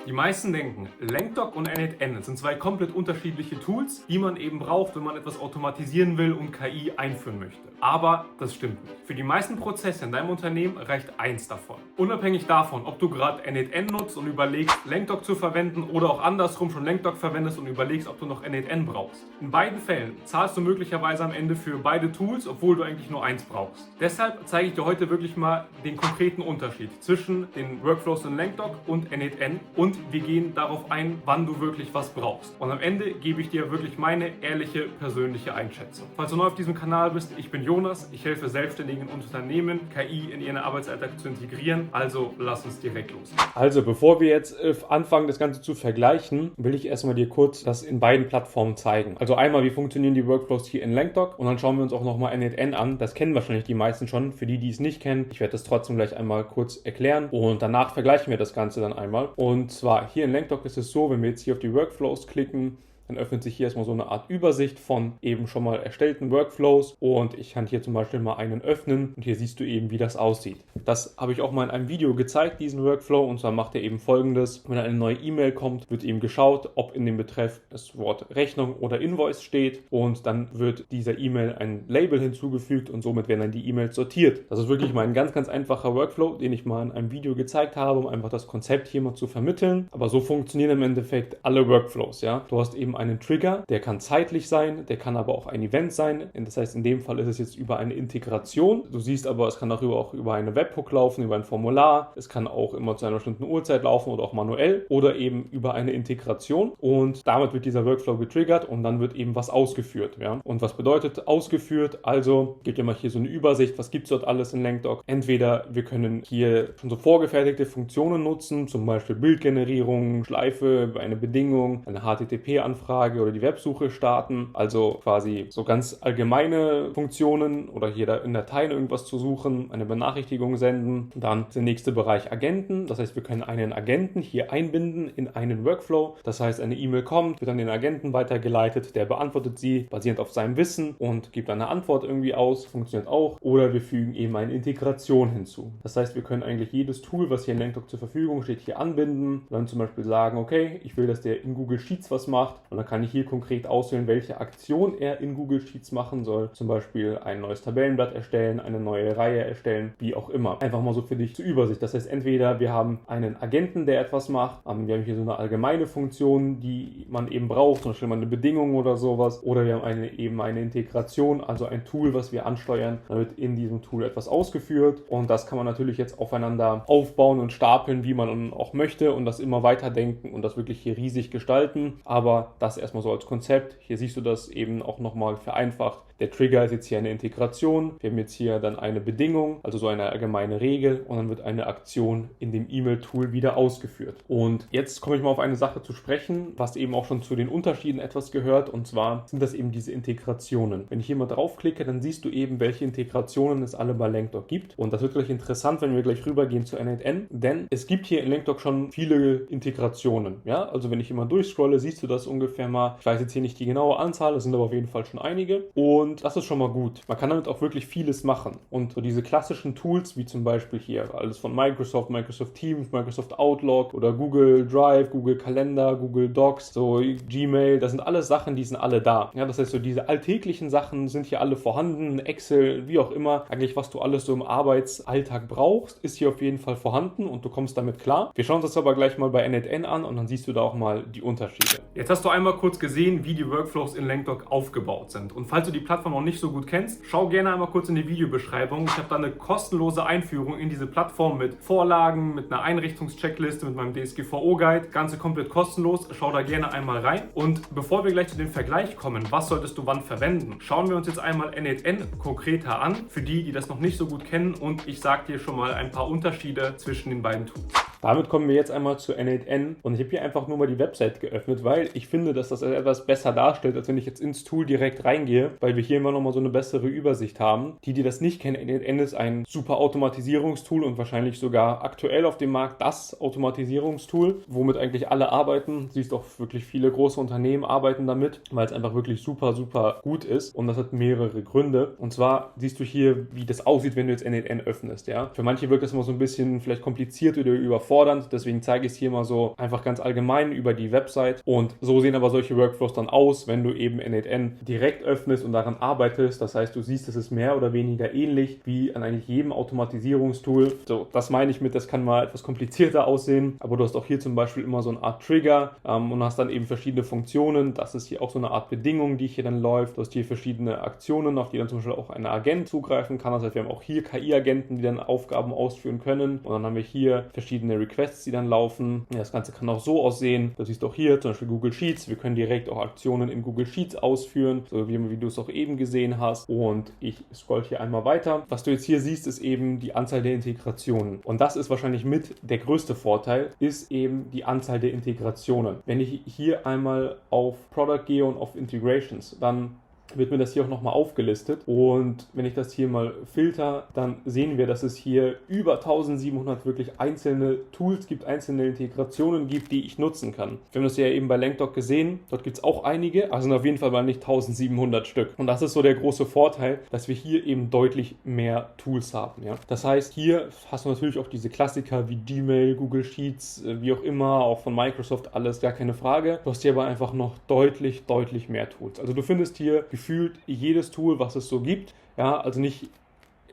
Die meisten denken, LangDoc und n8n sind zwei komplett unterschiedliche Tools, die man eben braucht, wenn man etwas automatisieren will und KI einführen möchte. Aber das stimmt nicht. Für die meisten Prozesse in deinem Unternehmen reicht eins davon. Unabhängig davon, ob du gerade n8n nutzt und überlegst, LangDoc zu verwenden oder auch andersrum schon LangDoc verwendest und überlegst, ob du noch n8n brauchst. In beiden Fällen zahlst du möglicherweise am Ende für beide Tools, obwohl du eigentlich nur eins brauchst. Deshalb zeige ich dir heute wirklich mal den konkreten Unterschied zwischen den Workflows in LangDoc und n8n und wir gehen darauf ein, wann du wirklich was brauchst. Und am Ende gebe ich dir wirklich meine ehrliche, persönliche Einschätzung. Falls du neu auf diesem Kanal bist, ich bin Jonas, ich helfe Selbstständigen und Unternehmen, KI in ihren Arbeitsalltag zu integrieren, also lass uns direkt los. Also bevor wir jetzt anfangen, das Ganze zu vergleichen, will ich erstmal dir kurz das in beiden Plattformen zeigen. Also einmal, wie funktionieren die Workflows hier in LangDoc und dann schauen wir uns auch nochmal n8n an. Das kennen wahrscheinlich die meisten schon. Für die es nicht kennen, ich werde das trotzdem gleich einmal kurz erklären und danach vergleichen wir das Ganze dann einmal. Und zwar hier in LangDoc ist es so, wenn wir jetzt hier auf die Workflows klicken, dann öffnet sich hier erstmal so eine Art Übersicht von eben schon mal erstellten Workflows und ich kann hier zum Beispiel mal einen öffnen und hier siehst du eben, wie das aussieht. Das habe ich auch mal in einem Video gezeigt, diesen Workflow, und zwar macht er eben Folgendes: Wenn eine neue E-Mail kommt, wird eben geschaut, ob in dem Betreff das Wort Rechnung oder Invoice steht und dann wird dieser E-Mail ein Label hinzugefügt und somit werden dann die E-Mails sortiert. Das ist wirklich mal ein ganz, ganz einfacher Workflow, den ich mal in einem Video gezeigt habe, um einfach das Konzept hier mal zu vermitteln. Aber so funktionieren im Endeffekt alle Workflows, ja. Du hast eben einen Trigger, der kann zeitlich sein, der kann aber auch ein Event sein. Das heißt, in dem Fall ist es jetzt über eine Integration. Du siehst aber, es kann auch über eine Webhook laufen, über ein Formular. Es kann auch immer zu einer bestimmten Uhrzeit laufen oder auch manuell oder eben über eine Integration. Und damit wird dieser Workflow getriggert und dann wird eben was ausgeführt. Ja? Und was bedeutet ausgeführt? Also gibt ja mal hier so eine Übersicht, was gibt es dort alles in LangDoc. Entweder wir können hier schon so vorgefertigte Funktionen nutzen, zum Beispiel Bildgenerierung, Schleife, eine Bedingung, eine HTTP-Anfrage oder die Websuche starten, also quasi so ganz allgemeine Funktionen oder hier in Dateien irgendwas zu suchen, eine Benachrichtigung senden. Dann ist der nächste Bereich Agenten, das heißt, wir können einen Agenten hier einbinden in einen Workflow, das heißt, eine E-Mail kommt, wird an den Agenten weitergeleitet, der beantwortet sie basierend auf seinem Wissen und gibt eine Antwort irgendwie aus, funktioniert auch, oder wir fügen eben eine Integration hinzu. Das heißt, wir können eigentlich jedes Tool, was hier in LangDoc zur Verfügung steht, hier anbinden und dann zum Beispiel sagen, okay, ich will, dass der in Google Sheets was macht und dann kann ich hier konkret auswählen, welche Aktion er in Google Sheets machen soll. Zum Beispiel ein neues Tabellenblatt erstellen, eine neue Reihe erstellen, wie auch immer. Einfach mal so für dich zur Übersicht. Das heißt, entweder wir haben einen Agenten, der etwas macht, wir haben hier so eine allgemeine Funktion, die man eben braucht, zum Beispiel mal eine Bedingung oder sowas, oder wir haben eben eine Integration, also ein Tool, was wir ansteuern, dann wird in diesem Tool etwas ausgeführt und das kann man natürlich jetzt aufeinander aufbauen und stapeln, wie man auch möchte und das immer weiterdenken und das wirklich hier riesig gestalten, aber das erstmal so als Konzept. Hier siehst du das eben auch nochmal vereinfacht. Der Trigger ist jetzt hier eine Integration. Wir haben jetzt hier dann eine Bedingung, also so eine allgemeine Regel und dann wird eine Aktion in dem E-Mail-Tool wieder ausgeführt. Und jetzt komme ich mal auf eine Sache zu sprechen, was eben auch schon zu den Unterschieden etwas gehört, und zwar sind das eben diese Integrationen. Wenn ich hier mal draufklicke, dann siehst du eben, welche Integrationen es alle bei LangDoc gibt und das wird gleich interessant, wenn wir gleich rübergehen zu n8n, denn es gibt hier in LangDoc schon viele Integrationen. Ja? Also wenn ich hier mal durchscrolle, siehst du das ungefähr mal. Ich weiß jetzt hier nicht die genaue Anzahl, es sind aber auf jeden Fall schon einige und das ist schon mal gut. Man kann damit auch wirklich vieles machen. Und so diese klassischen Tools, wie zum Beispiel hier alles von Microsoft, Microsoft Teams, Microsoft Outlook oder Google Drive, Google Kalender, Google Docs, so Gmail, das sind alles Sachen, die sind alle da. Ja, das heißt, so diese alltäglichen Sachen sind hier alle vorhanden, Excel, wie auch immer. Eigentlich, was du alles so im Arbeitsalltag brauchst, ist hier auf jeden Fall vorhanden und du kommst damit klar. Wir schauen uns das aber gleich mal bei n8n an und dann siehst du da auch mal die Unterschiede. Jetzt hast du einmal kurz gesehen, wie die Workflows in LangDoc aufgebaut sind. Und falls du die Plattform noch nicht so gut kennst, schau gerne einmal kurz in die Videobeschreibung. Ich habe da eine kostenlose Einführung in diese Plattform mit Vorlagen, mit einer Einrichtungscheckliste, mit meinem DSGVO-Guide. Ganze komplett kostenlos. Schau da gerne einmal rein. Und bevor wir gleich zu dem Vergleich kommen, was solltest du wann verwenden, schauen wir uns jetzt einmal n8n konkreter an, für die, die das noch nicht so gut kennen. Und ich sage dir schon mal ein paar Unterschiede zwischen den beiden Tools. Damit kommen wir jetzt einmal zu n8n und ich habe hier einfach nur mal die Website geöffnet, weil ich finde, finde, dass das etwas besser darstellt, als wenn ich jetzt ins Tool direkt reingehe, weil wir hier immer nochmal so eine bessere Übersicht haben. Die das nicht kennen, n8n ist ein super Automatisierungstool und wahrscheinlich sogar aktuell auf dem Markt das Automatisierungstool, womit eigentlich alle arbeiten. Siehst auch wirklich viele große Unternehmen arbeiten damit, weil es einfach wirklich super, super gut ist und das hat mehrere Gründe. Und zwar siehst du hier, wie das aussieht, wenn du jetzt n8n öffnest. Ja? Für manche wirkt das immer so ein bisschen vielleicht kompliziert oder überfordernd, deswegen zeige ich es hier mal so einfach ganz allgemein über die Website und so sehen aber solche Workflows dann aus, wenn du eben n8n direkt öffnest und daran arbeitest. Das heißt, du siehst, es ist mehr oder weniger ähnlich wie an eigentlich jedem Automatisierungstool. So, das meine ich mit, das kann mal etwas komplizierter aussehen, aber du hast auch hier zum Beispiel immer so eine Art Trigger und hast dann eben verschiedene Funktionen. Das ist hier auch so eine Art Bedingung, die hier dann läuft. Du hast hier verschiedene Aktionen, auf die dann zum Beispiel auch ein Agent zugreifen kann. Das heißt, wir haben auch hier KI-Agenten, die dann Aufgaben ausführen können. Und dann haben wir hier verschiedene Requests, die dann laufen. Das Ganze kann auch so aussehen. Das siehst du auch hier zum Beispiel Google Sheets. Wir können direkt auch Aktionen in Google Sheets ausführen, so wie du es auch eben gesehen hast. Und ich scroll hier einmal weiter. Was du jetzt hier siehst, ist eben die Anzahl der Integrationen. Und das ist wahrscheinlich mit der größte Vorteil, ist eben die Anzahl der Integrationen. Wenn ich hier einmal auf Product gehe und auf Integrations, dann wird mir das hier auch nochmal aufgelistet und wenn ich das hier mal filter, dann sehen wir, dass es hier über 1700 wirklich einzelne Tools gibt, einzelne Integrationen gibt, die ich nutzen kann. Wir haben das ja eben bei LangDoc gesehen, dort gibt es auch einige, also sind auf jeden Fall mal nicht 1700 Stück. Und das ist so der große Vorteil, dass wir hier eben deutlich mehr Tools haben. Ja? Das heißt, hier hast du natürlich auch diese Klassiker wie Gmail, Google Sheets, wie auch immer, auch von Microsoft, alles gar keine Frage. Du hast hier aber einfach noch deutlich mehr Tools. Also du findest hier gefühlt jedes Tool, was es so gibt. Ja, also nicht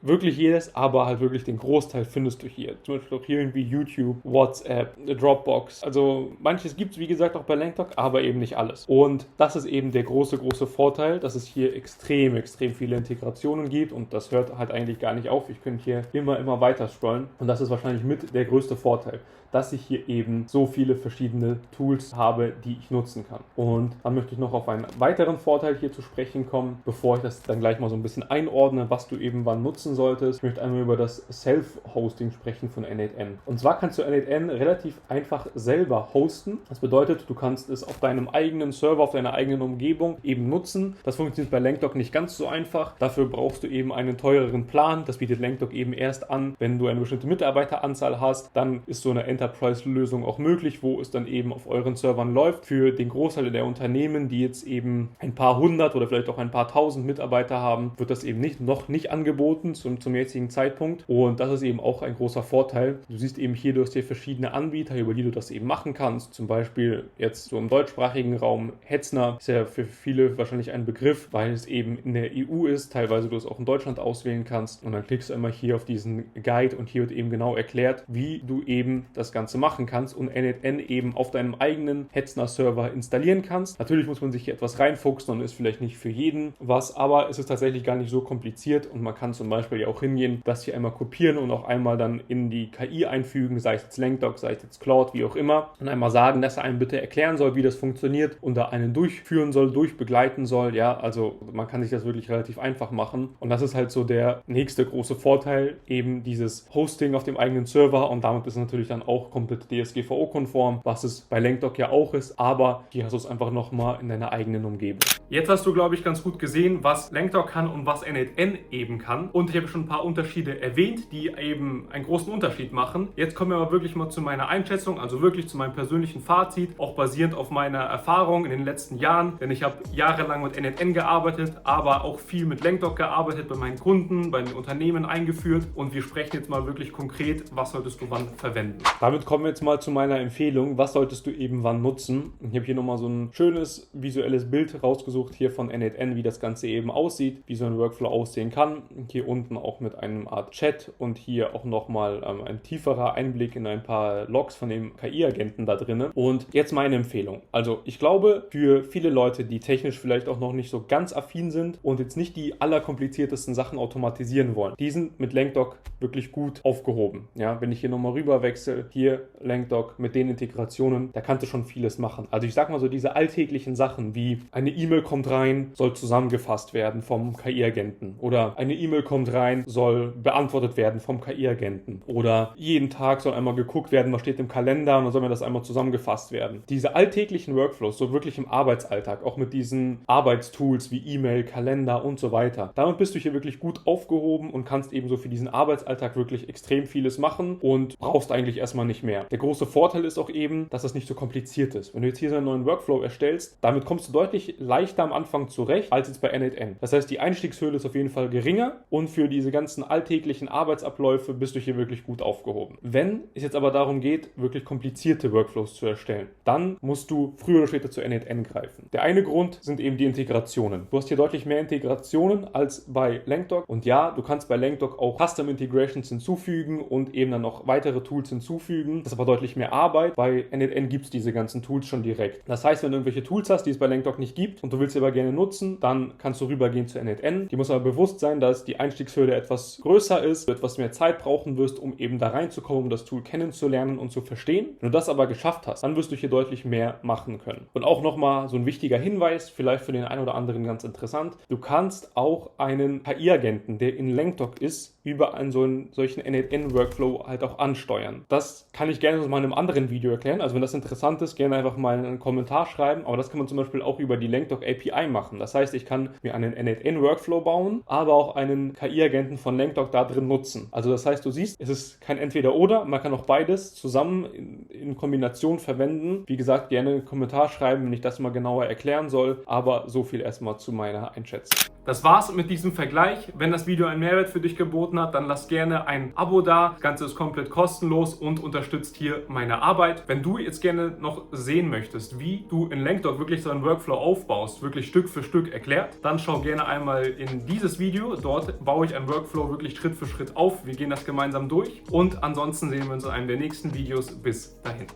wirklich jedes, aber halt wirklich den Großteil findest du hier. Zum Beispiel auch hier irgendwie YouTube, WhatsApp, Dropbox. Also manches gibt es, wie gesagt, auch bei LangDoc, aber eben nicht alles. Und das ist eben der große Vorteil, dass es hier extrem viele Integrationen gibt und das hört halt eigentlich gar nicht auf. Ich könnte hier immer weiter scrollen und das ist wahrscheinlich mit der größte Vorteil, dass ich hier eben so viele verschiedene Tools habe, die ich nutzen kann. Und dann möchte ich noch auf einen weiteren Vorteil hier zu sprechen kommen, bevor ich das dann gleich mal so ein bisschen einordne, was du eben wann nutzen solltest. Ich möchte einmal über das Self-Hosting sprechen von n8n. Und zwar kannst du n8n relativ einfach selber hosten. Das bedeutet, du kannst es auf deinem eigenen Server, auf deiner eigenen Umgebung eben nutzen. Das funktioniert bei LangDoc nicht ganz so einfach. Dafür brauchst du eben einen teureren Plan. Das bietet LangDoc eben erst an, wenn du eine bestimmte Mitarbeiteranzahl hast. Dann ist so eine Enterprise-Lösung auch möglich, wo es dann eben auf euren Servern läuft. Für den Großteil der Unternehmen, die jetzt eben ein paar hundert oder vielleicht auch ein paar tausend Mitarbeiter haben, wird das eben noch nicht angeboten zum jetzigen Zeitpunkt. Und das ist eben auch ein großer Vorteil. Du siehst eben hier, du hast hier verschiedene Anbieter, über die du das eben machen kannst. Zum Beispiel jetzt so im deutschsprachigen Raum Hetzner ist ja für viele wahrscheinlich ein Begriff, weil es eben in der EU ist. Teilweise du es auch in Deutschland auswählen kannst. Und dann klickst du immer hier auf diesen Guide und hier wird eben genau erklärt, wie du eben das Ganze machen kannst und n8n eben auf deinem eigenen Hetzner-Server installieren kannst. Natürlich muss man sich hier etwas reinfuchsen und ist vielleicht nicht für jeden was, aber es ist tatsächlich gar nicht so kompliziert und man kann zum Beispiel ja auch hingehen, das hier einmal kopieren und auch einmal dann in die KI einfügen, sei es jetzt LangDoc, sei es jetzt Claude, wie auch immer, und einmal sagen, dass er einem bitte erklären soll, wie das funktioniert und da einen durchführen soll, durchbegleiten soll. Ja, also man kann sich das wirklich relativ einfach machen und das ist halt so der nächste große Vorteil, eben dieses Hosting auf dem eigenen Server und damit ist es natürlich dann auch komplett DSGVO-konform, was es bei LangDoc ja auch ist, aber hier hast du es einfach nochmal in deiner eigenen Umgebung. Jetzt hast du, glaube ich, ganz gut gesehen, was LangDoc kann und was n8n eben kann. Und ich habe schon ein paar Unterschiede erwähnt, die eben einen großen Unterschied machen. Jetzt kommen wir aber wirklich mal zu meiner Einschätzung, also wirklich zu meinem persönlichen Fazit, auch basierend auf meiner Erfahrung in den letzten Jahren. Denn ich habe jahrelang mit n8n gearbeitet, aber auch viel mit LangDoc gearbeitet, bei meinen Kunden, bei den Unternehmen eingeführt. Und wir sprechen jetzt mal wirklich konkret, was solltest du wann verwenden. Damit kommen wir jetzt mal zu meiner Empfehlung, was solltest du eben wann nutzen. Ich habe hier nochmal so ein schönes visuelles Bild rausgesucht hier von n8n, wie das Ganze eben aussieht, wie so ein Workflow aussehen kann. Hier unten auch mit einem Art Chat und hier auch nochmal ein tieferer Einblick in ein paar Logs von dem KI-Agenten da drin. Und jetzt meine Empfehlung. Also ich glaube, für viele Leute, die technisch vielleicht auch noch nicht so ganz affin sind und jetzt nicht die allerkompliziertesten Sachen automatisieren wollen, die sind mit LangDoc wirklich gut aufgehoben. Ja, wenn ich hier nochmal rüber wechsle, hier LangDoc mit den Integrationen, da kannst du schon vieles machen. Also ich sag mal so, diese alltäglichen Sachen wie eine E-Mail kommt rein, soll zusammengefasst werden vom KI-Agenten oder eine E-Mail kommt rein soll beantwortet werden vom KI-Agenten. Oder jeden Tag soll einmal geguckt werden, was steht im Kalender und dann soll mir das einmal zusammengefasst werden. Diese alltäglichen Workflows, so wirklich im Arbeitsalltag, auch mit diesen Arbeitstools wie E-Mail, Kalender und so weiter. Damit bist du hier wirklich gut aufgehoben und kannst ebenso für diesen Arbeitsalltag wirklich extrem vieles machen und brauchst eigentlich erstmal nicht mehr. Der große Vorteil ist auch eben, dass es nicht so kompliziert ist. Wenn du jetzt hier so einen neuen Workflow erstellst, damit kommst du deutlich leichter am Anfang zurecht als jetzt bei N8N. Das heißt, die Einstiegshürde ist auf jeden Fall geringer und für diese ganzen alltäglichen Arbeitsabläufe bist du hier wirklich gut aufgehoben. Wenn es jetzt aber darum geht, wirklich komplizierte Workflows zu erstellen, dann musst du früher oder später zu N8N greifen. Der eine Grund sind eben die Integrationen. Du hast hier deutlich mehr Integrationen als bei LangDoc und ja, du kannst bei LangDoc auch Custom Integrations hinzufügen und eben dann noch weitere Tools hinzufügen. Das ist aber deutlich mehr Arbeit. Bei N8N gibt es diese ganzen Tools schon direkt. Das heißt, wenn du irgendwelche Tools hast, die es bei LangDoc nicht gibt und du willst sie aber gerne nutzen, dann kannst du rübergehen zu N8N. Die muss aber bewusst sein, dass die Einstiegshürde etwas größer ist, du etwas mehr Zeit brauchen wirst, um eben da reinzukommen, um das Tool kennenzulernen und zu verstehen. Wenn du das aber geschafft hast, dann wirst du hier deutlich mehr machen können. Und auch nochmal so ein wichtiger Hinweis, vielleicht für den einen oder anderen ganz interessant, du kannst auch einen KI-Agenten, der in LangDoc ist, über einen solchen N8N-Workflow halt auch ansteuern. Das kann ich gerne mal in einem anderen Video erklären. Also wenn das interessant ist, gerne einfach mal einen Kommentar schreiben. Aber das kann man zum Beispiel auch über die LangDoc API machen. Das heißt, ich kann mir einen N8N-Workflow bauen, aber auch einen KI-Agenten von LangDoc da drin nutzen. Also das heißt, du siehst, es ist kein Entweder-Oder, man kann auch beides zusammen in Kombination verwenden. Wie gesagt, gerne einen Kommentar schreiben, wenn ich das mal genauer erklären soll. Aber so viel erstmal zu meiner Einschätzung. Das war's mit diesem Vergleich. Wenn das Video einen Mehrwert für dich geboten hat, dann lass gerne ein Abo da. Das Ganze ist komplett kostenlos und unterstützt hier meine Arbeit. Wenn du jetzt gerne noch sehen möchtest, wie du in LangDoc wirklich so einen Workflow aufbaust, wirklich Stück für Stück erklärt, dann schau gerne einmal in dieses Video. Dort baue ich einen Workflow wirklich Schritt für Schritt auf. Wir gehen das gemeinsam durch und ansonsten sehen wir uns in einem der nächsten Videos. Bis dahin.